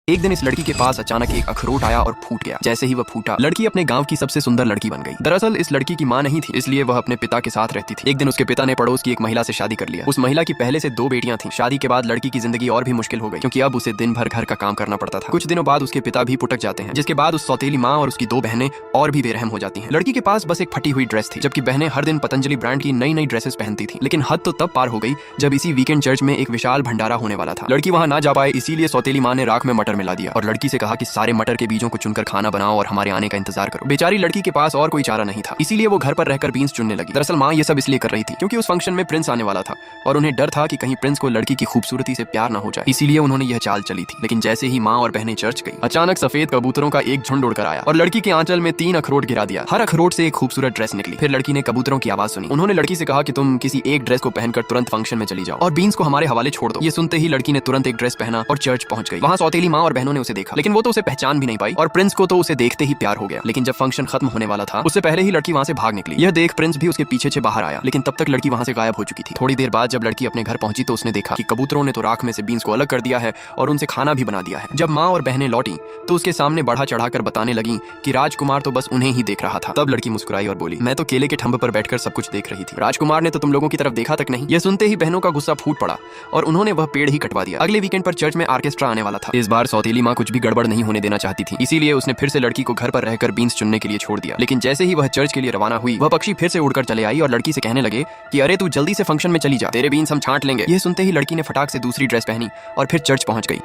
एक दिन इस लड़की के पास अचानक एक अखरोट आया और फूट गया। जैसे ही वह फूटा, लड़की अपने गांव की सबसे सुंदर लड़की बन गई। दरअसल इस लड़की की मां नहीं थी, इसलिए वह अपने पिता के साथ रहती थी। एक दिन उसके पिता ने पड़ोस की एक महिला से शादी कर लिया। उस महिला की पहले से 2 बेटियां थीं। शादी के बाद लड़की की जिंदगी और भी मुश्किल हो गई, क्योंकि अब उसे दिन भर घर का काम करना पड़ता था। कुछ दिनों बाद उसके पिता भी पुटक जाते हैं, जिसके बाद उस सौतेली माँ और उसकी 2 बहनें और भी बेरहम हो जाती हैं। लड़की के पास बस एक फटी हुई ड्रेस थी, जबकि बहनें हर दिन पतंजलि ब्रांड की नई नई ड्रेसेस पहनती थी। लेकिन हद तो तब पार हो गई जब इसी वीकेंड चर्च में एक विशाल भंडारा होने वाला था। लड़की वहां ना जा पाए, इसीलिए सौतेली माँ ने राख में मटर मिला दिया और लड़की से कहा कि सारे मटर के बीजों को चुनकर खाना बनाओ और हमारे आने का इंतजार करो। बेचारी लड़की के पास और कोई चारा नहीं था, इसीलिए वो घर पर रहकर बीन्स चुनने लगी। दरअसल माँ ये सब इसलिए कर रही थी क्योंकि उस फंक्शन में प्रिंस आने वाला था और उन्हें डर था कि कहीं प्रिंस को लड़की की खूबसूरती से प्यार ना हो जाए, इसीलिए उन्होंने यह चाल चली थी। लेकिन जैसे ही माँ और बहनें चर्च गई, अचानक सफेद कबूतरों का एक झुंड उड़कर आया और लड़की के आंचल में 3 अखरोट गिरा दिया। हर अखरोट से एक खूबसूरत ड्रेस निकली। फिर लड़की ने कबूतरों की आवाज सुनी। उन्होंने लड़की से कहा कि तुम किसी एक ड्रेस को पहनकर तुरंत फंक्शन में चली जाओ और बीन्स को हमारे हवाले छोड़ दो। ये सुनते ही लड़की ने तुरंत एक ड्रेस पहना और चर्च पहुंच गई। वहां सौतेली माँ और बहनों ने उसे देखा, लेकिन वो तो उसे पहचान भी नहीं पाई और प्रिंस को तो उसे देखते ही प्यार हो गया। लेकिन जब फंक्शन खत्म होने वाला था, उससे पहले ही लड़की वहां से भाग निकली। यह देख प्रिंस भी उसके पीछे से बाहर आया, लेकिन तब तक लड़की वहां से गायब हो चुकी थी। थोड़ी देर बाद जब लड़की अपने घर पहुंची तो उसने देखा कि कबूतरों ने तो राख में से बीन्स को अलग कर दिया है और उनसे खाना भी बना दिया है। जब माँ और बहनें लौटी तो उसके सामने बढ़ा चढ़ाकर बताने लगी कि राजकुमार तो बस उन्हें ही देख रहा था। तब लड़की मुस्कुराई और बोली, मैं तो केले के ठंब पर बैठकर सब कुछ देख रही थी, राजकुमार ने तो तुम लोगों की तरफ देखा तक नहीं। यह सुनते ही बहनों का गुस्सा फूट पड़ा और उन्होंने वह पेड़ ही कटवा दिया। अगले वीकेंड पर चर्च में ऑर्केस्ट्रा आने वाला था। इस बार सौतेली माँ कुछ भी गड़बड़ नहीं होने देना चाहती थी, इसीलिए उसने फिर से लड़की को घर पर रहकर बीन्स चुनने के लिए छोड़ दिया। लेकिन जैसे ही वह चर्च के लिए रवाना हुई, वह पक्षी फिर से उड़कर चले आई और लड़की से कहने लगे कि अरे तू जल्दी से फंक्शन में चली जा, तेरे बीन्स हम छांट लेंगे। यह सुनते ही लड़की ने फटाक से दूसरी ड्रेस पहनी और फिर चर्च पहुंच गई।